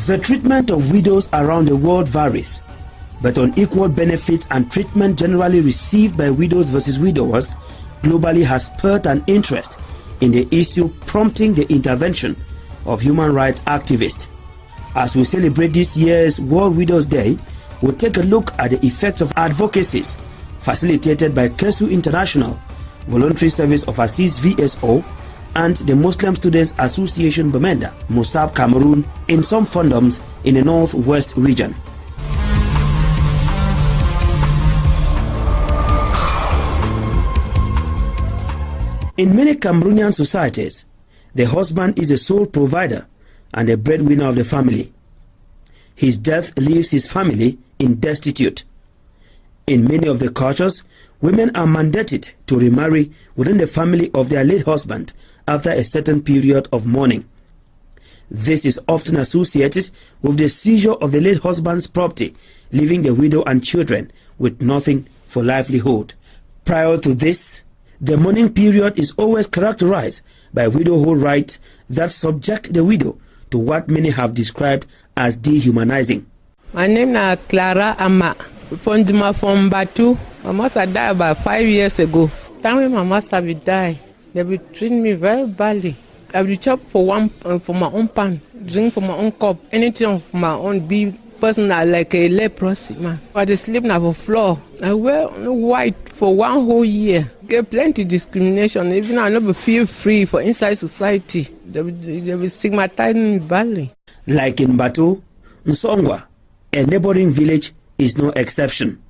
The treatment of widows around the world varies, but unequal benefits and treatment generally received by widows versus widowers globally has spurred an interest in the issue, prompting the intervention of human rights activists. As we celebrate this year's World Widows Day, we'll take a look at the effects of advocacies facilitated by KESU International, Voluntary Service of Assist VSO, and the Muslim Students Association Bamenda, Musab, Cameroon, in some condoms in the northwest region. In many Cameroonian societies, the husband is the sole provider and the breadwinner of the family. His death leaves his family in destitute. In many of the cultures, women are mandated to remarry within the family of their late husband after a certain period of mourning. This is often associated with the seizure of the late husband's property, leaving the widow and children with nothing for livelihood. Prior to this, the mourning period is always characterized by widowhood rites that subject the widow to what many have described as dehumanizing. My name is Clara Ama. From Batu. My mother died about 5 years ago. Time when my mother died, they would treat me very badly. I would chop for my own pan, drink for my own cup, anything for my own, be personal like a leprosy man. I sleep on the floor. I wear white for 1 whole year. Get plenty discrimination. Even I never feel free for inside society. They will stigmatize me badly. Like in Batu, Nsongwa, a neighboring village, is no exception.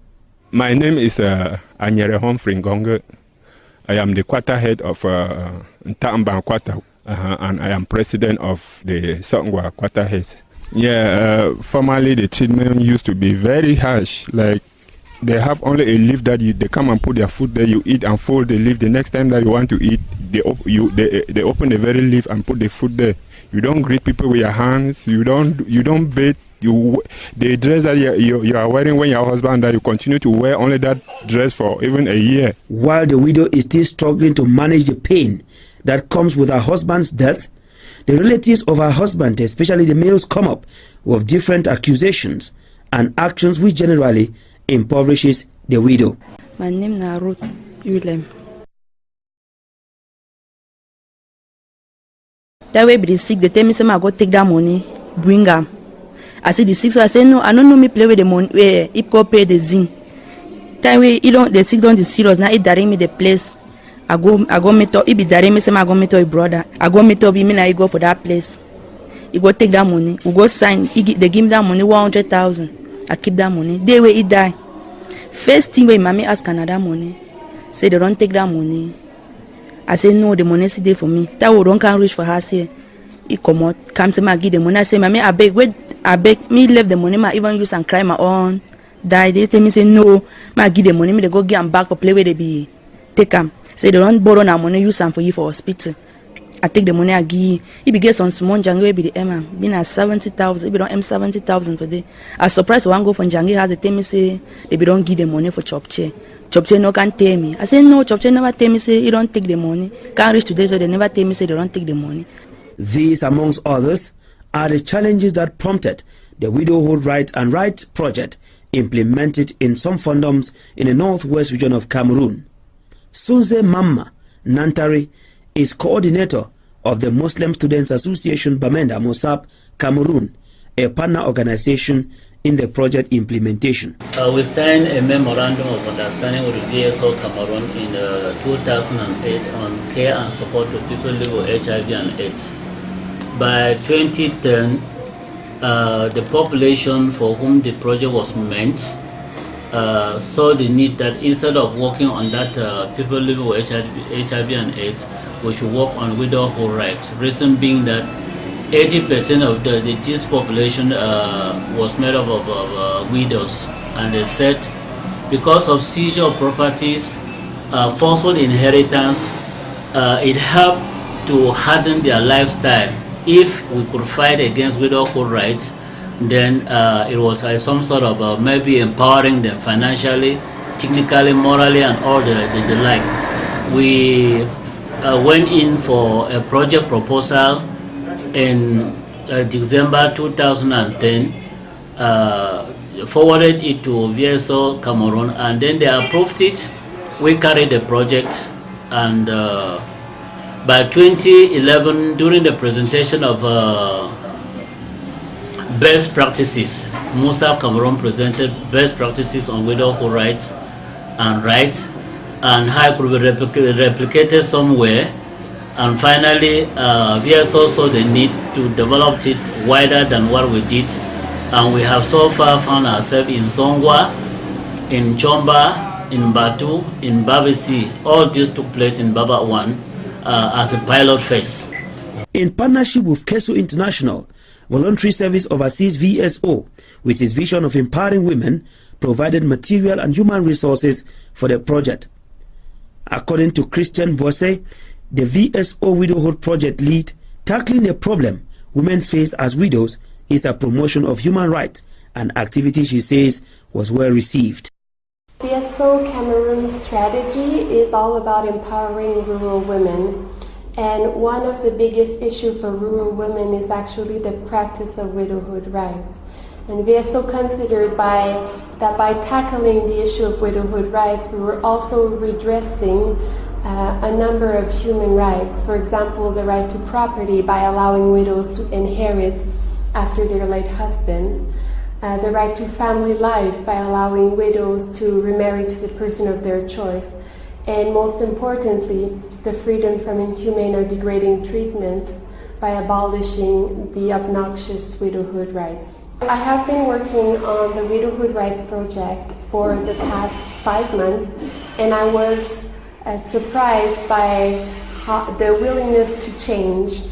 My name is Anyerehon Fringonge. I am the quarter head of Ntamban Quarter, and I am president of the Songwa Quarter Heads. Formerly the treatment used to be very harsh. Like they have only a leaf that they come and put their food there, you eat and fold the leaf. The next time that you want to eat, they open the very leaf and put the food there. You don't greet people with your hands. You don't bathe. The dress that you are wearing when your husband died, you continue to wear only that dress for even a year. While the widow is still struggling to manage the pain that comes with her husband's death, the relatives of her husband, especially the males, come up with different accusations and actions which generally impoverishes the widow. My name is Ruth Ulem. That way, be sick. They tell me, "Say, I go take that money, bring them." I say the sick, so I say no. I don't know me play with the money. Where he go pay the zinc. That way, the sick don't the serious. Now he direct me the place. I go meet up. He be direct me. Say, I go meet up his brother. I go meet up. He mean I go for that place. He go take that money. We go sign. They give me that money 100,000. I keep that money. Day way he die. First thing when mommy ask another money, say they don't take that money. I say no, the money is there for me. That would don't can reach for her. Say he come out, come say me give the money. I say mommy, I beg me leave the money. I even use and cry my own. Die. They tell me say no, I give the money. Me they go get them back for play where they be take them. Say they don't borrow that money, use them for you for hospital. I take the money I give. He be get some small Jangi be the Emma. Been at 70,000. He be don't 70,000 for day. I surprised one go from Jangi has the tell me say they be don't give the money for Chopche. Chopche no can tell me. I say no, Chopche never tell me say he don't take the money. Can't reach today, so they never tell me say they don't take the money. These, amongst others, are the challenges that prompted the Widowhood Rights and Rights project implemented in some condoms in the northwest region of Cameroon. Sunze Mamma Nantari is coordinator of the Muslim Students Association Bamenda Musab, Cameroon, a partner organization in the project implementation. We signed a memorandum of understanding with the VSO Cameroon in 2008 on care and support to people living with HIV and AIDS. By 2010, the population for whom the project was meant saw the need that instead of working on that people living with HIV and AIDS, we should work on widowhood rights. Reason being that 80% of this population was made up of widows, and they said because of seizure of properties, forceful inheritance, it helped to harden their lifestyle. If we could fight against widowhood rights, then it was some sort of maybe empowering them financially, technically, morally, and all the like. We went in for a project proposal in December 2010, forwarded it to VSO Cameroon, and then they approved it. We carried the project, and by 2011, during the presentation of best practices, Musa Cameroon presented best practices on widowhood rights and rights, and how it could be replicated somewhere. And finally, VSO saw the need to develop it wider than what we did, and we have so far found ourselves in Zongwa, in Chomba, in Batu, in Babisi. All this took place in Baba 1 as a pilot phase. In partnership with KESO International, Voluntary Service Overseas VSO, with its vision of empowering women, provided material and human resources for the project. According to Christian Bosse, the VSO Widowhood project lead, tackling the problem women face as widows is a promotion of human rights, an activity she says was well received. VSO Cameroon's strategy is all about empowering rural women. And one of the biggest issues for rural women is actually the practice of widowhood rights. And VSO considered that by tackling the issue of widowhood rights, we were also redressing a number of human rights. For example, the right to property by allowing widows to inherit after their late husband. The right to family life by allowing widows to remarry to the person of their choice. And most importantly, the freedom from inhumane or degrading treatment by abolishing the obnoxious widowhood rights. I have been working on the Widowhood Rights Project for the past 5 months, and I was surprised by the willingness to change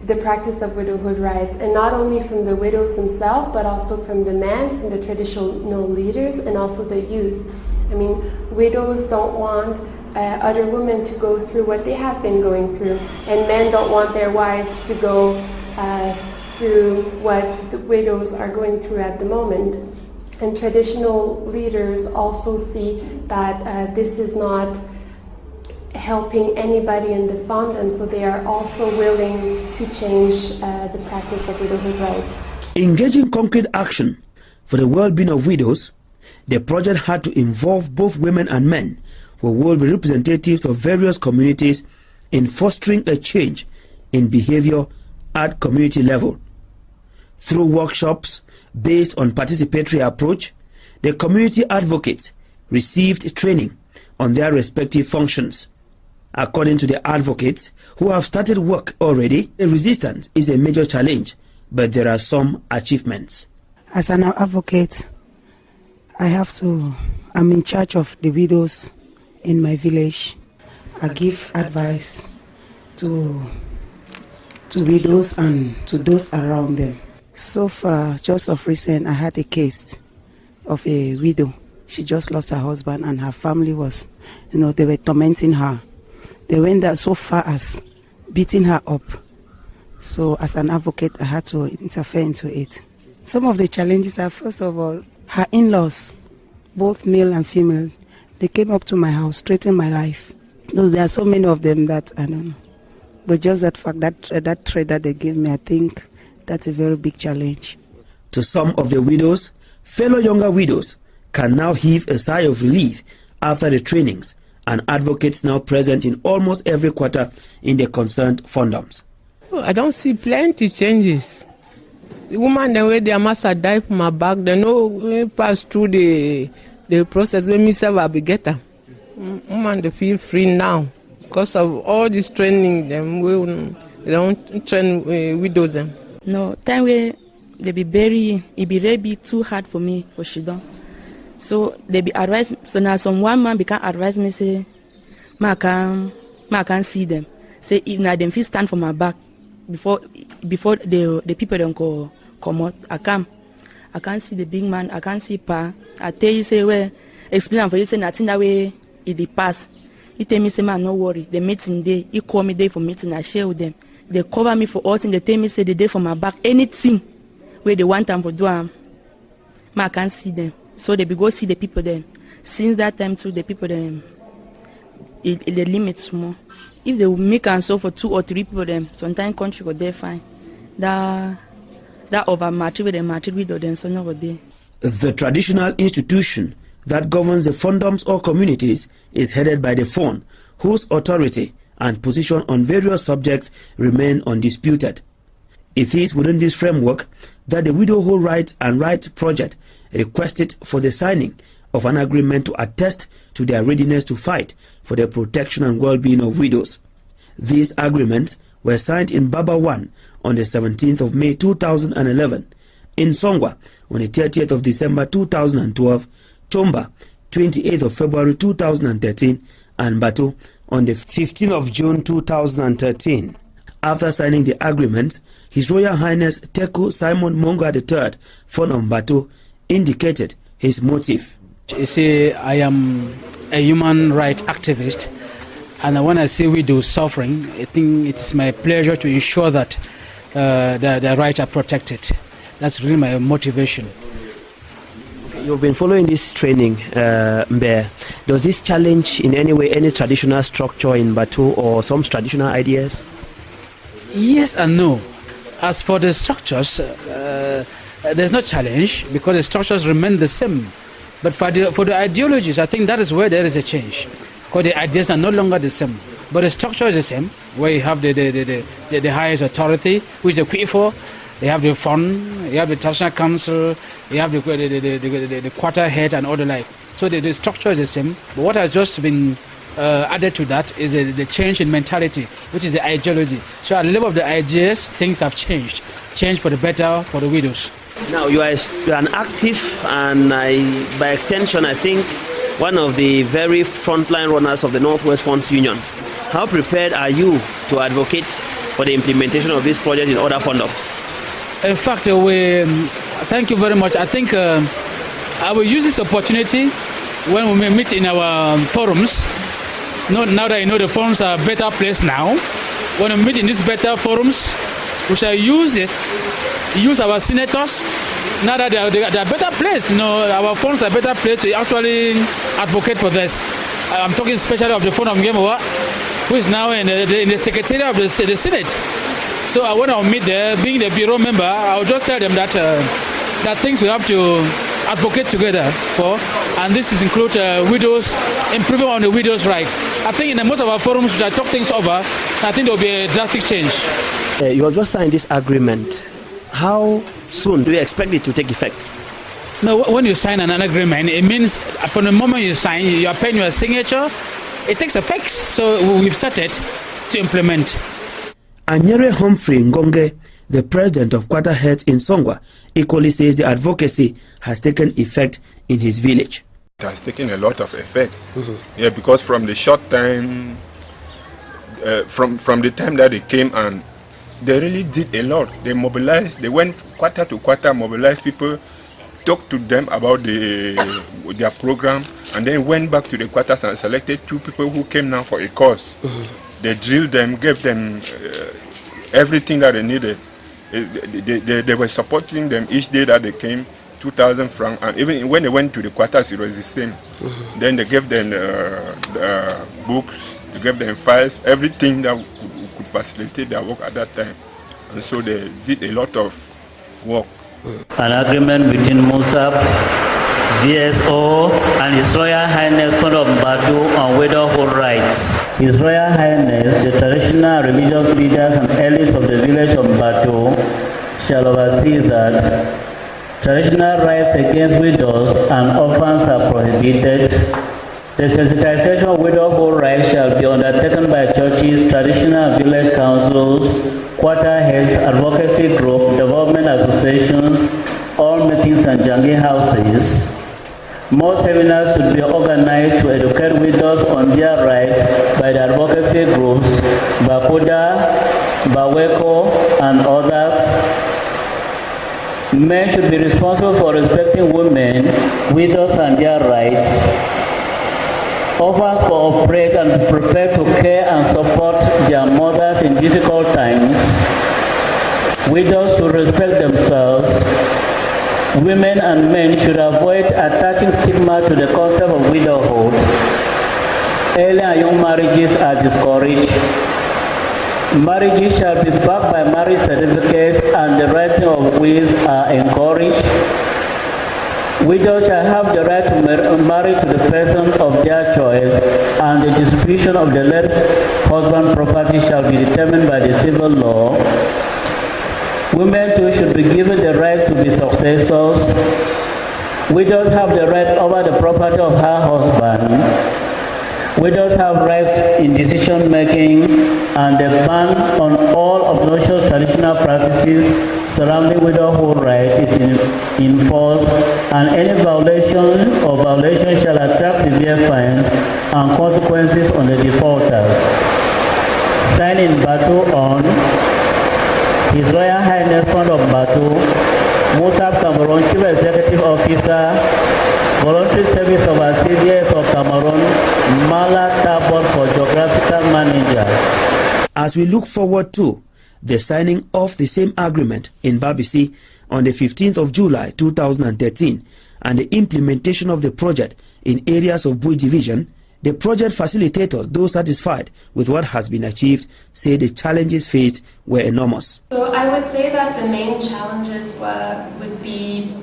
the practice of widowhood rights, and not only from the widows themselves, but also from the men, from the traditional leaders, and also the youth. I mean, widows don't want other women to go through what they have been going through, and men don't want their wives to go through what the widows are going through at the moment. And traditional leaders also see that this is not helping anybody and defend them, so they are also willing to change the practice of widowhood rights. Engaging concrete action for the well-being of widows, the project had to involve both women and men who will be representatives of various communities in fostering a change in behavior at community level. Through workshops based on participatory approach, the community advocates received training on their respective functions. According to the advocates who have started work already, the resistance is a major challenge, but there are some achievements. As an advocate, I'm in charge of the widows in my village. I give advice to widows and to those around them. So far, just of recent, I had a case of a widow. She just lost her husband, and her family was, they were tormenting her. They went there so far as beating her up. So as an advocate, I had to interfere into it. Some of the challenges are, first of all, her in-laws, both male and female, they came up to my house, threatened my life. There are so many of them that, I don't know. But just that fact, that threat that they gave me, I think that's a very big challenge. To some of the widows, fellow younger widows can now heave a sigh of relief after the trainings, and advocates now present in almost every quarter in the concerned fondoms. I don't see plenty changes. The woman, the way their master died from my back, they know pass through the process when myself will be getter. Woman, they feel free now because of all this training. They don't train widows them. No, time where it be very too hard for me for she done. So they be advise. So now some one man become advise me say, I can see them. Say if now them feel stand for my back before the people don't come out. I can't see the big man. I can't see pa. I tell you say well, explain for you say nothing that way it pass. He tell me say man no worry. The meeting day, he call me there for meeting. I share with them. They cover me for all things. They tell me say the day for my back anything where they want them for do I can't see them. So they be go see the people then. Since that time too, the people then it limits more. if they make and so for 2 or 3 people, them sometimes country go there fine. That over match with them match with them so no go there. The traditional institution that governs the fondoms or communities is headed by the fon, whose authority and position on various subjects remain undisputed. It is within this framework that the Widowhood Rights and Rites Project requested for the signing of an agreement to attest to their readiness to fight for the protection and well-being of widows. These agreements were signed in Baba 1 on the 17th of May 2011, in Songwa on the 30th of December 2012, Tomba 28th of February 2013, and Batu on the 15th of June 2013. After signing the agreement, His Royal Highness Teku Simon Monga III, Fon of Batu, indicated his motive. You see, I am a human rights activist, and when I see widows suffering, I think it's my pleasure to ensure that their rights are protected. That's really my motivation. You've been following this training, Mbe. Does this challenge in any way any traditional structure in Batu or some traditional ideas? Yes and no. As for the structures, there's no challenge because the structures remain the same. But for the ideologies, I think that is where there is a change. Because the ideas are no longer the same. But the structure is the same, where you have the highest authority, which is the QIFO, you have the fund, you have the International Council, you have the quarter head and all the like. So the structure is the same. But what has just been added to that is the change in mentality, which is the ideology. So at the level of the ideas, things have changed for the better for the widows. Now you are an active and by extension, I think, one of the very frontline runners of the Northwest Funds Union. How prepared are you to advocate for the implementation of this project in other fondoms? In fact, thank you very much. I think I will use this opportunity when we meet in our forums. Now that I know the forums are a better place now, when we meet in these better forums, we shall use our senators. Now that they are better place, our forums are better place to actually advocate for this. I'm talking especially of the forum of Ngemowa, who is now in the secretariat of the Senate. So when I meet there, being the bureau member, I'll just tell them that that things we have to advocate together for, and this is include widows, improving on the widows' rights. I think in most of our forums, which I talk things over, I think there will be a drastic change. You have just signed this agreement. How soon do you expect it to take effect? No, when you sign an agreement, it means from the moment you sign, you are paying your signature, it takes effect. So we've started to implement. Anyere Humphrey Ngonge, the president of Quarter Heads in Songwa, equally says the advocacy has taken effect in his village. It has taken a lot of effect. Mm-hmm. Yeah, because from the short time, from the time that they came, and they really did a lot. They mobilized, they went quarter to quarter, mobilized people, talked to them about their program, and then went back to the quarters and selected 2 people who came now for a course. Mm-hmm. They drilled them, gave them everything that they needed. They were supporting them each day that they came, 2,000 francs, and even when they went to the quarters, it was the same. Mm-hmm. Then they gave them books, they gave them files, everything that could facilitate their work at that time. And so they did a lot of work. An agreement between MUSAP, VSO, and His Royal Highness Fond of Batu on widowhood rights. His Royal Highness, the traditional religious leaders and elders of the village of Batu shall oversee that traditional rights against widows and orphans are prohibited. The sensitization of widowhood rights shall be undertaken by churches, traditional village councils, quarter heads, advocacy groups, development associations, all meetings and jangi houses. More seminars should be organized to educate widows on their rights by the advocacy groups, Bakuda, Baweko, and others. Men should be responsible for respecting women, widows, and their rights. Orphans cooperate and be prepared to care and support their mothers in difficult times. Widows should respect themselves. Women and men should avoid attaching stigma to the concept of widowhood. Early and young marriages are discouraged. Marriages shall be backed by marriage certificates and the writing of wills are encouraged. Widows shall have the right to marry to the person of their choice, and the distribution of the late husband's property shall be determined by the civil law. Women too should be given the right to be successors. Widows have the right over the property of her husband. Widows have rights in decision making, and the ban on all obnoxious traditional practices surrounding widowhood rights is in force, and any violation shall attract severe fines and consequences on the defaulters. Signed in Batu on His Royal Highness Fount of Batu, Musab Cameroon Chief Executive Officer, Voluntary Service of CDS of Cameroon, Mala Tabor for Geographical Manager. As we look forward to the signing of the same agreement in Babisi on the 15th of July 2013 and the implementation of the project in areas of Bui Division, the project facilitators, though satisfied with what has been achieved, say the challenges faced were enormous. So I would say that the main challenges would be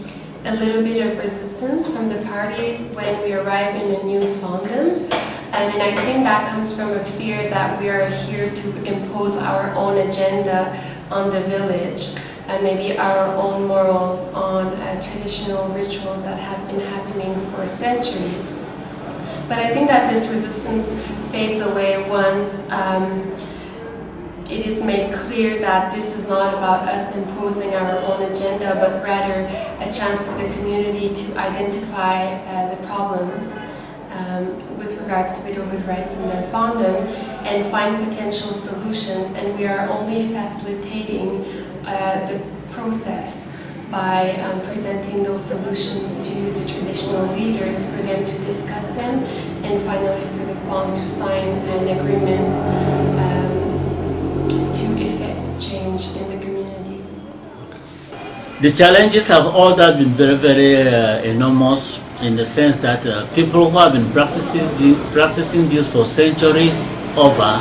a little bit of resistance from the parties when we arrive in a new fondom. And I think that comes from a fear that we are here to impose our own agenda on the village and maybe our own morals on traditional rituals that have been happening for centuries. But I think that this resistance fades away once it is made clear that this is not about us imposing our own agenda, but rather a chance for the community to identify the problems with regards to widowhood rights in their fondom and find potential solutions. And we are only facilitating the process by presenting those solutions to the traditional leaders for them to discuss them, and finally for the fond to sign an agreement to effect change in the community. The challenges have all that been very, very enormous, in the sense that people who have been practicing this for centuries over,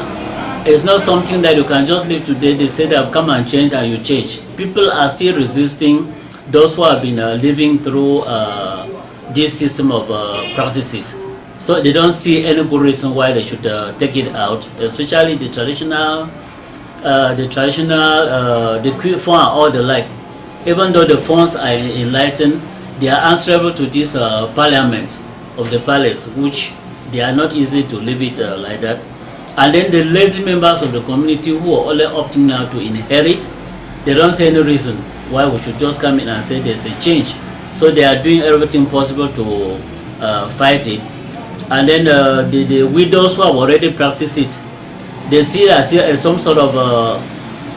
it's not something that you can just live today. They say that come and change and you change. People are still resisting those who have been living through this system of practices. So they don't see any good reason why they should take it out, especially the traditional, the quick phone and all the like. Even though the phones are enlightened, they are answerable to this parliament of the palace, which they are not easy to leave it like that. And then the lazy members of the community who are only opting now to inherit, they don't say any reason why we should just come in and say there's a change. So they are doing everything possible to fight it. And then the widows who have already practiced it, they see it as some sort of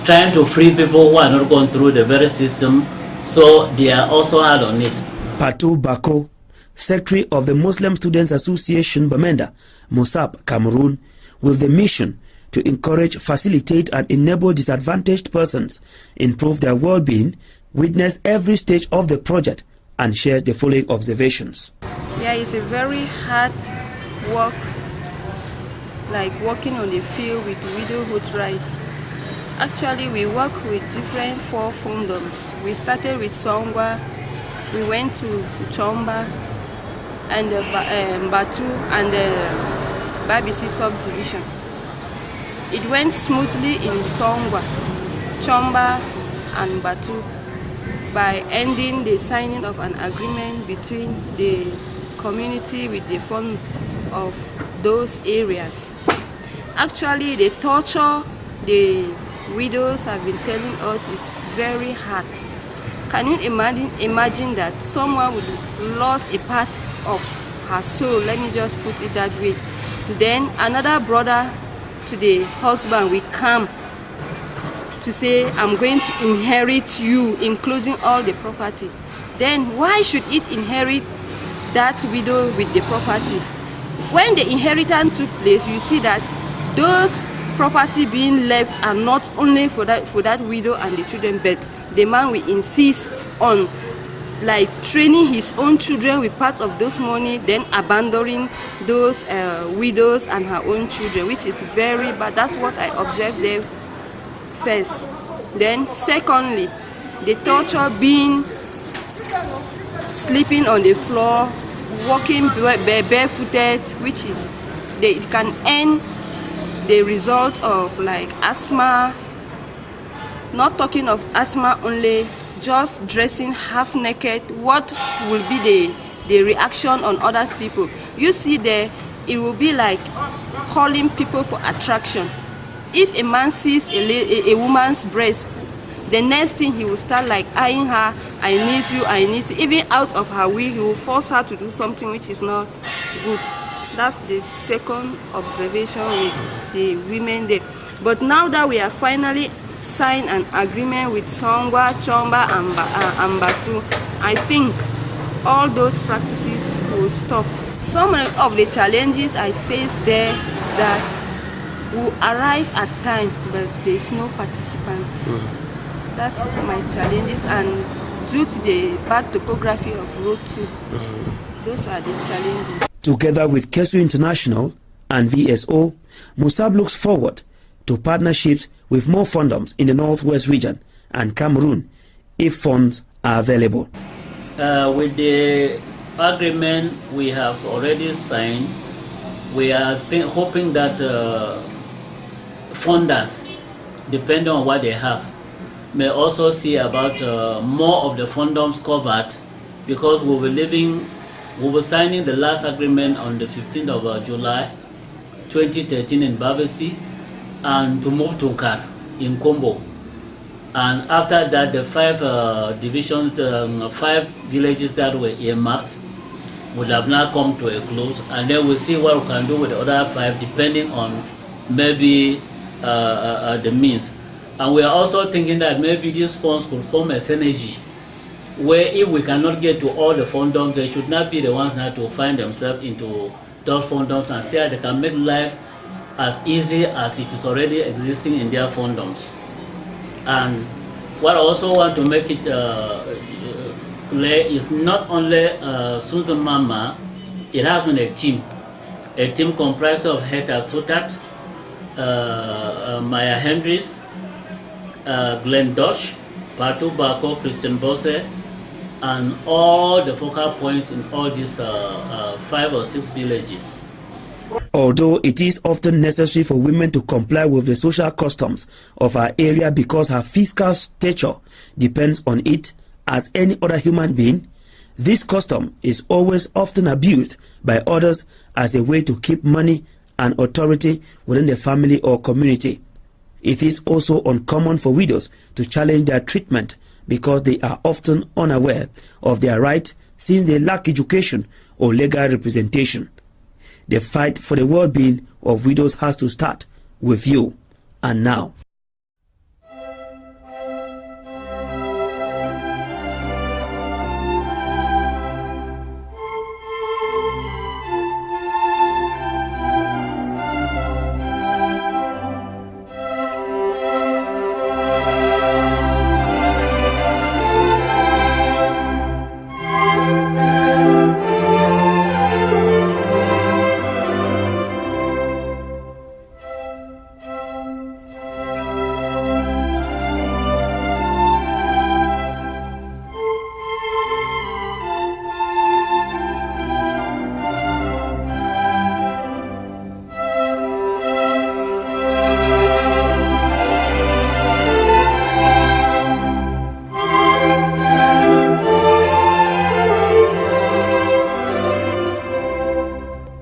trying to free people who are not going through the very system. So they are also hard on it. Patu Bako, Secretary of the Muslim Students Association Bamenda, Musab, Cameroon, with the mission to encourage, facilitate and enable disadvantaged persons improve their well-being, witnessed every stage of the project and shares the following observations. Yeah, it's a very hard work, like working on the field with widowhood rights. Actually, we work with different 4 fondoms. We started with Songwa, we went to Chomba, and Batu, and the Babisi subdivision. It went smoothly in Songwa, Chomba, and Batu by ending the signing of an agreement between the community with the fund of those areas. Actually, the torture the widows have been telling us is very hard. Can you imagine that someone would lose a part of her soul, let me just put it that way. Then another brother to the husband will come to say, I'm going to inherit you, including all the property. Then why should it inherit that widow with the property? When the inheritance took place, you see that those property being left are not only for that widow and the children, but the man will insist on like training his own children with part of those money, then abandoning those widows and her own children, which is very bad. That's what I observed there first. Then secondly, the torture being sleeping on the floor, walking barefooted, which is it can end the result of like asthma. Not talking of asthma only, just dressing half naked. What will be the reaction on others people? You see there, it will be like calling people for attraction. If a man sees a woman's breast, the next thing he will start like eyeing her. I need you, I need you. Even out of her will, he will force her to do something which is not good. That's the second observation with the women there. But now that we are finally signed an agreement with Songwa, Chomba, and Batu, I think all those practices will stop. Some of the challenges I face there is that we arrive at time, but there is no participants. That's my challenges, and due to the bad topography of Road 2, those are the challenges. Together with Kesu International and VSO, Musab looks forward to partnerships with more fundoms in the Northwest region and Cameroon if funds are available. With the agreement we have already signed, we are hoping that funders, depending on what they have, may also see about more of the fundoms covered, because we were signing the last agreement on the 15th of July 2013 in Babesi, and to move to Nkar in Kombo. And after that, the 5 divisions, 5 villages that were earmarked would have now come to a close, and then we'll see what we can do with the other 5 depending on maybe the means. And we are also thinking that maybe these funds could form a synergy where if we cannot get to all the fundoms, they should not be the ones now to find themselves into those fundoms and see how they can make life as easy as it is already existing in their fundoms. And what I also want to make it clear is not only Sunza Mama, it has been a team comprised of Heta Sotat, Maya Hendricks, Glenn Dodge, Patu Bako, Christian Bose, and all the focal points in all these 5 or 6 villages. Although it is often necessary for women to comply with the social customs of our area because her physical stature depends on it as any other human being, this custom is always often abused by others as a way to keep money and authority within the family or community. It is also uncommon for widows to challenge their treatment because they are often unaware of their right since they lack education or legal representation. The fight for the well-being of widows has to start with you and now.